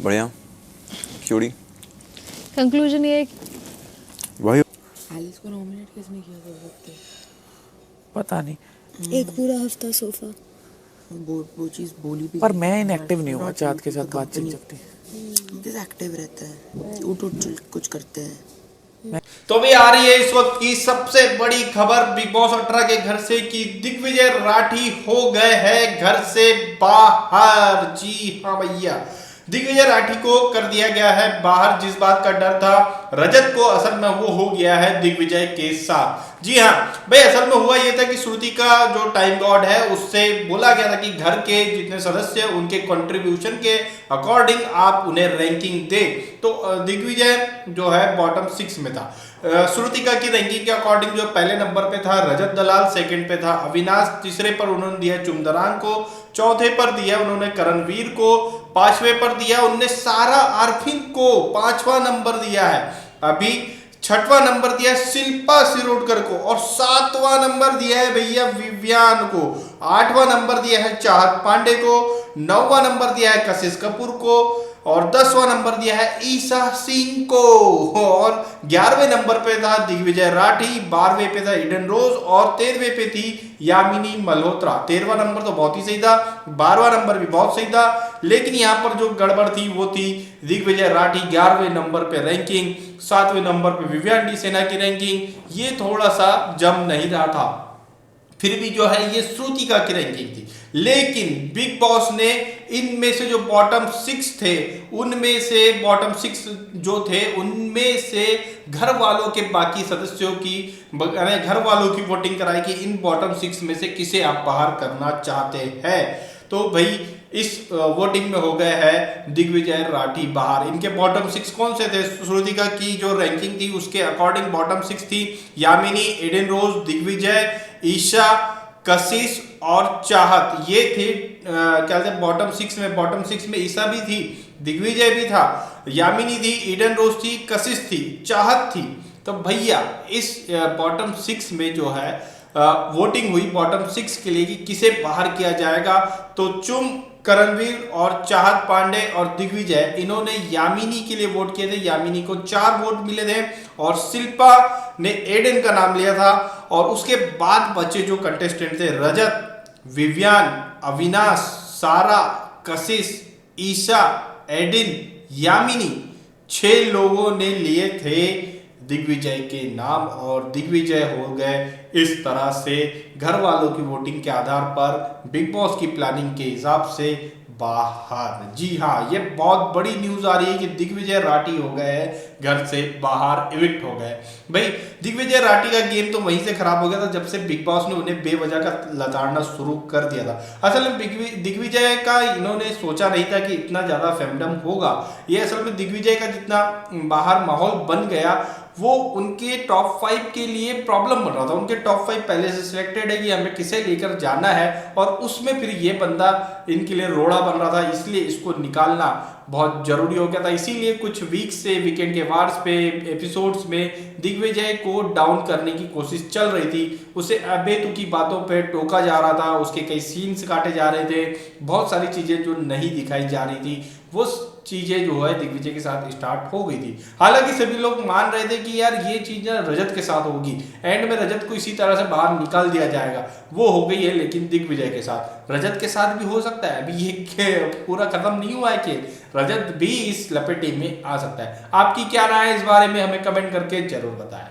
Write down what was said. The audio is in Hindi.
बढ़िया क्यूडी। कंक्लूजन ये वही एलिस को नॉमिनेट किसने किया था सकते पता नहीं, एक पूरा हफ्ता सोफा वो चीज़ बोली भी पर मैं इनएक्टिव नहीं हुआ चाहत के साथ बातचीत करती। एक्टिव रहता है, उठ उठ कुछ करते हैं। तो भी आ रही है इस वक्त की सबसे बड़ी खबर बिग बॉस 18 के घर से कि दिग्विजय राठी हो गए हैं घर से बाहर। जी हाँ भैया, दिग्विजय राठी को कर दिया गया है बाहर। जिस बात का डर था रजत को, असल में वो हो गया है दिग्विजय के साथ। जी हाँ भाई, असल में हुआ ये था कि श्रुति का जो टाइम गॉड है उससे बोला गया था कि घर के जितने सदस्य हैं उनके कंट्रीब्यूशन के अकॉर्डिंग आप उन्हें रैंकिंग दे। तो दिग्विजय जो है बॉटम 6 में था। श्रुतिका की रैंकिंग के अकॉर्डिंग जो पहले नंबर पे था रजत दलाल, सेकंड पे था अविनाश, तीसरे पर उन्होंने दिया चुमदरान को, चौथे पर दिया उन्होंने करणवीर को, पांचवें पर दिया उन्होंने सारा आरफिन को, पांचवा नंबर दिया है। अभी छठवां नंबर दिया है शिल्पा शिरोडकर को और सातवां नंबर दिया है भैया विवियान को, आठवां नंबर दिया है चाहत पांडे को, नौवां नंबर दिया है कशिश कपूर को और 10वां नंबर दिया है ईशा सिंह को और 11वें नंबर पे था दिग्विजय राठी, 12वें पे था ईडन रोज और 13वें पे थी यामिनी मल्होत्रा। 13वां नंबर तो बहुत ही सही था, 12वां नंबर भी बहुत सही था, लेकिन यहाँ पर जो गड़बड़ थी वो थी दिग्विजय राठी 11वें नंबर पे रैंकिंग, 7वें नंबर पे विवियन डी सेना की रैंकिंग, ये थोड़ा सा जम नहीं रहा था। फिर भी जो है ये श्रुतिका की रैंकिंग थी, लेकिन बिग बॉस ने इनमें से जो बॉटम 6 थे उनमें से बॉटम 6 जो थे उनमें से घर वालों के बाकी सदस्यों की घर वालों की वोटिंग कराई कि इन बॉटम 6 में से किसे आप बाहर करना चाहते हैं। तो भाई इस वोटिंग में हो गए हैं दिग्विजय राठी बाहर। इनके बॉटम 6 कौन से थे? श्रुतिका की जो रैंकिंग थी उसके अकॉर्डिंग बॉटम 6 थी यामिनी, एडन रोज, दिग्विजय, ईशा, कशिश और चाहत। ये थे क्या थे बॉटम 6 में। बॉटम 6 में ईशा भी थी, दिग्विजय भी था, यामिनी थी, ईडन रोज थी, कशिश थी, चाहत थी। तो भैया इस बॉटम 6 में जो है वोटिंग हुई बॉटम 6 के लिए कि किसे बाहर किया जाएगा। तो चुम, करणवीर और चाहत पांडे और दिग्विजय इन्होंने यामिनी के लिए वोट किए थे। यामिनी को 4 वोट मिले थे और शिल्पा ने एडन का नाम लिया था। और उसके बाद बचे जो कंटेस्टेंट थे रजत, विवियन, अविनाश, सारा, कशिश, ईशा, एडन, यामिनी, 6 लोगों ने लिए थे दिग्विजय के नाम और दिग्विजय हो गए इस तरह से घर वालों की वोटिंग के आधार पर बिग बॉस की प्लानिंग के हिसाब से बाहर। जी हाँ, ये बहुत बड़ी न्यूज आ रही है कि दिग्विजय राठी हो गए हैं घर से बाहर, इविक्ट हो गए। भाई दिग्विजय राठी का गेम तो वहीं से खराब हो गया था जब से बिग बॉस ने उन्हें बेवजह का लताड़ना शुरू कर दिया था। असल में दिग्विजय का इन्होंने सोचा नहीं था कि इतना ज्यादा फेमडम होगा। ये असल में दिग्विजय का जितना बाहर माहौल बन गया वो उनके टॉप 5 के लिए प्रॉब्लम बन रहा था। उनके टॉप 5 पहले से सिलेक्टेड है कि हमें किसे लेकर जाना है और उसमें फिर ये बंदा इनके लिए रोड़ा बन रहा था, इसलिए इसको निकालना बहुत जरूरी हो गया था। इसीलिए कुछ वीक से वीकेंड के वार्स पे एपिसोड्स में दिग्विजय को डाउन करने की कोशिश चल रही थी। उसे बेतुकी बातों पे टोका जा रहा था, उसके कई सीन्स काटे जा रहे थे, बहुत सारी चीजें जो नहीं दिखाई जा रही थी वो चीजें जो है दिग्विजय के साथ स्टार्ट हो गई थी। हालांकि सभी लोग मान रहे थे कि यार ये चीजें रजत के साथ होगी, एंड में रजत को इसी तरह से बाहर निकाल दिया जाएगा, वो हो गई है। लेकिन दिग्विजय के साथ रजत के साथ भी हो सकता है, अभी ये पूरा खत्म नहीं हुआ है कि रजत भी इस लपेटे में आ सकता है। आपकी क्या राय है इस बारे में हमें कमेंट करके जरूर बताएं।